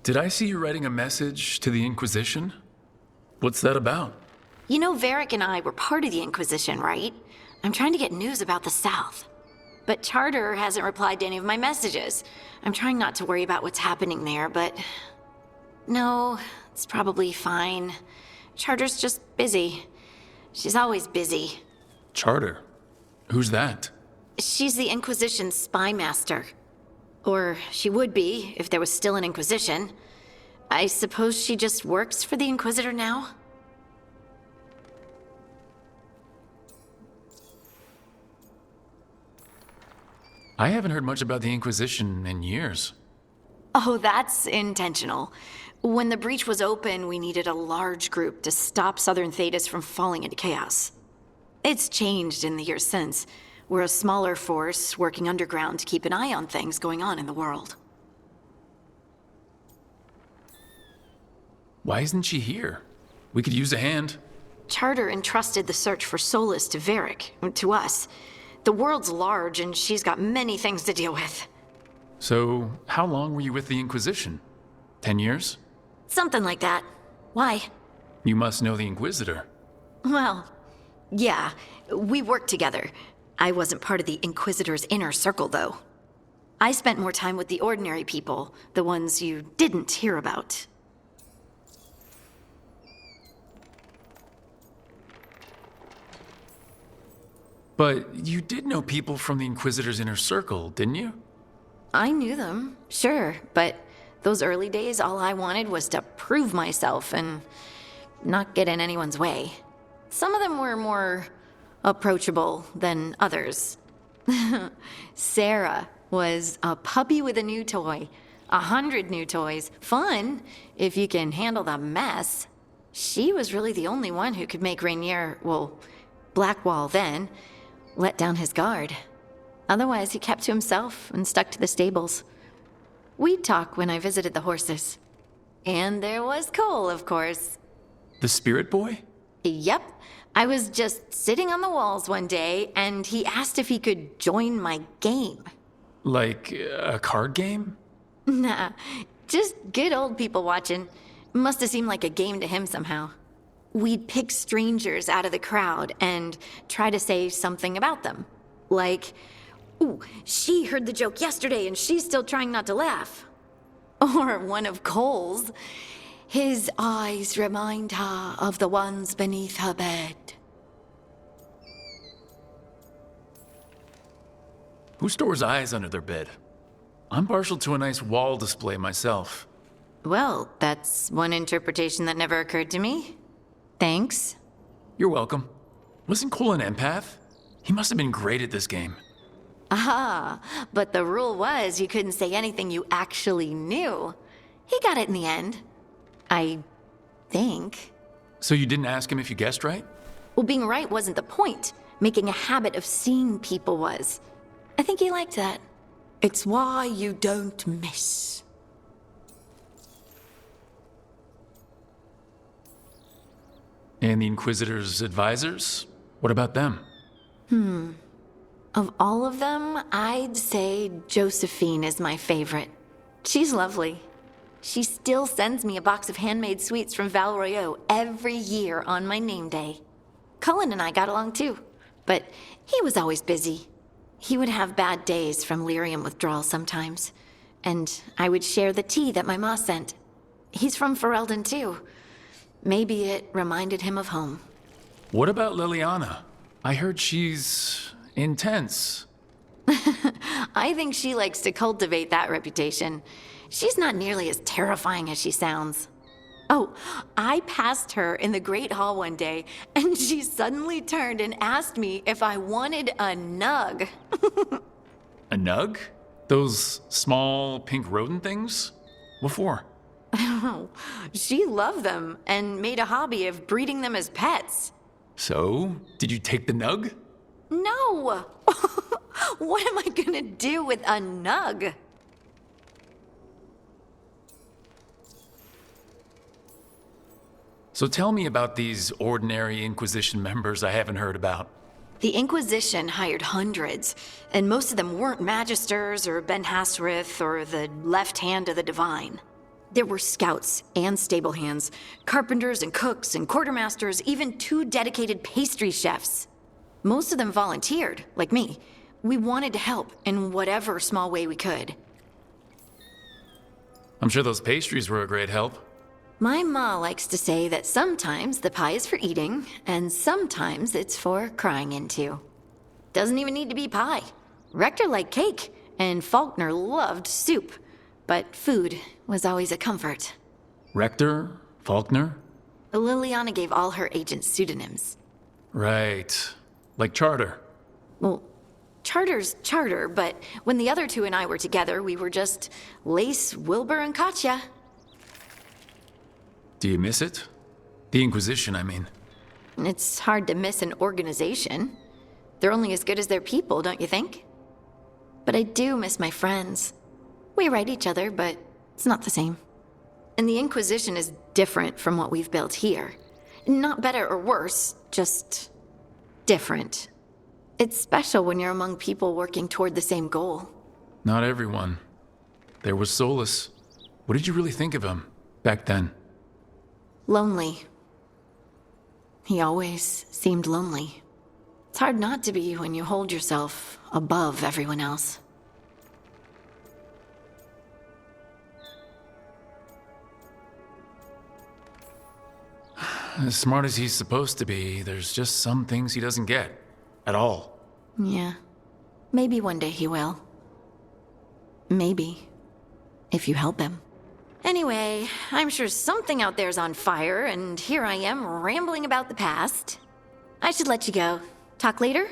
Did I see you writing a message to the Inquisition? What's that about? You know, Varric and I were part of the Inquisition, right? I'm trying to get news about the South. But Charter hasn't replied to any of my messages. I'm trying not to worry about what's happening there, but... No, it's probably fine. Charter's just busy. She's always busy. Charter? Who's that? She's the Inquisition's spy master. Or she would be, if there was still an Inquisition. I suppose she just works for the Inquisitor now? I haven't heard much about the Inquisition in years. Oh, that's intentional. When the breach was open, we needed a large group to stop Southern Thedas from falling into chaos. It's changed in the years since. We're a smaller force working underground to keep an eye on things going on in the world. Why isn't she here? We could use a hand. Charter entrusted the search for Solus to Varric, to us. The world's large and she's got many things to deal with. So, how long were you with the Inquisition? 10 years? Something like that. Why? You must know the Inquisitor. Well, yeah, we worked together. I wasn't part of the Inquisitor's inner circle, though. I spent more time with the ordinary people, the ones you didn't hear about. But you did know people from the Inquisitor's inner circle, didn't you? I knew them, sure, but those early days, all I wanted was to prove myself and not get in anyone's way. Some of them were more approachable than others. Sarah was a puppy with a new toy. 100 new toys. Fun, if you can handle the mess. She was really the only one who could make Rainier, well, Blackwall then, let down his guard. Otherwise, he kept to himself and stuck to the stables. We'd talk when I visited the horses. And there was Cole, of course. The spirit boy? Yep. I was just sitting on the walls one day, and he asked if he could join my game. Like a card game? Nah, just good old people watching. Must have seemed like a game to him somehow. We'd pick strangers out of the crowd and try to say something about them. Like, ooh, she heard the joke yesterday and she's still trying not to laugh. Or one of Cole's. His eyes remind her of the ones beneath her bed. Who stores eyes under their bed? I'm partial to a nice wall display myself. Well, that's one interpretation that never occurred to me. Thanks. You're welcome. Wasn't Cole an empath? He must have been great at this game. Ah, but the rule was you couldn't say anything you actually knew. He got it in the end. I think. So you didn't ask him if you guessed right? Well, being right wasn't the point. Making a habit of seeing people was. I think he liked that. It's why you don't miss. And the Inquisitor's advisors? What about them? Of all of them, I'd say Josephine is my favorite. She's lovely. She still sends me a box of handmade sweets from Val Royeaux every year on my name day. Cullen and I got along too, but he was always busy. He would have bad days from lyrium withdrawal sometimes, and I would share the tea that my ma sent. He's from Ferelden too. Maybe it reminded him of home. What about Liliana? I heard she's intense. I think she likes to cultivate that reputation. She's not nearly as terrifying as she sounds. Oh, I passed her in the Great Hall one day, and she suddenly turned and asked me if I wanted a nug. A nug? Those small pink rodent things? What for? She loved them and made a hobby of breeding them as pets. So, did you take the nug? No! What am I gonna do with a nug? So tell me about these ordinary Inquisition members I haven't heard about. The Inquisition hired hundreds, and most of them weren't Magisters or Ben Hasrith or the left hand of the Divine. There were scouts and stable hands, carpenters and cooks and quartermasters, even 2 dedicated pastry chefs. Most of them volunteered, like me. We wanted to help in whatever small way we could. I'm sure those pastries were a great help. My ma likes to say that sometimes the pie is for eating, and sometimes it's for crying into. Doesn't even need to be pie. Rector liked cake, and Faulkner loved soup. But food was always a comfort. Rector? Faulkner? Liliana gave all her agents pseudonyms. Right. Like Charter. Well, Charter's Charter, but when the other 2 and I were together, we were just Lace, Wilbur, and Katya. Do you miss it? The Inquisition, I mean. It's hard to miss an organization. They're only as good as their people, don't you think? But I do miss my friends. We write each other, but it's not the same. And the Inquisition is different from what we've built here. Not better or worse, just different. It's special when you're among people working toward the same goal. Not everyone. There was Solus. What did you really think of him back then? Lonely. He always seemed lonely. It's hard not to be when you hold yourself above everyone else. As smart as he's supposed to be, there's just some things he doesn't get. At all. Yeah. Maybe one day he will. Maybe. If you help him. Anyway, I'm sure something out there's on fire, and here I am rambling about the past. I should let you go. Talk later?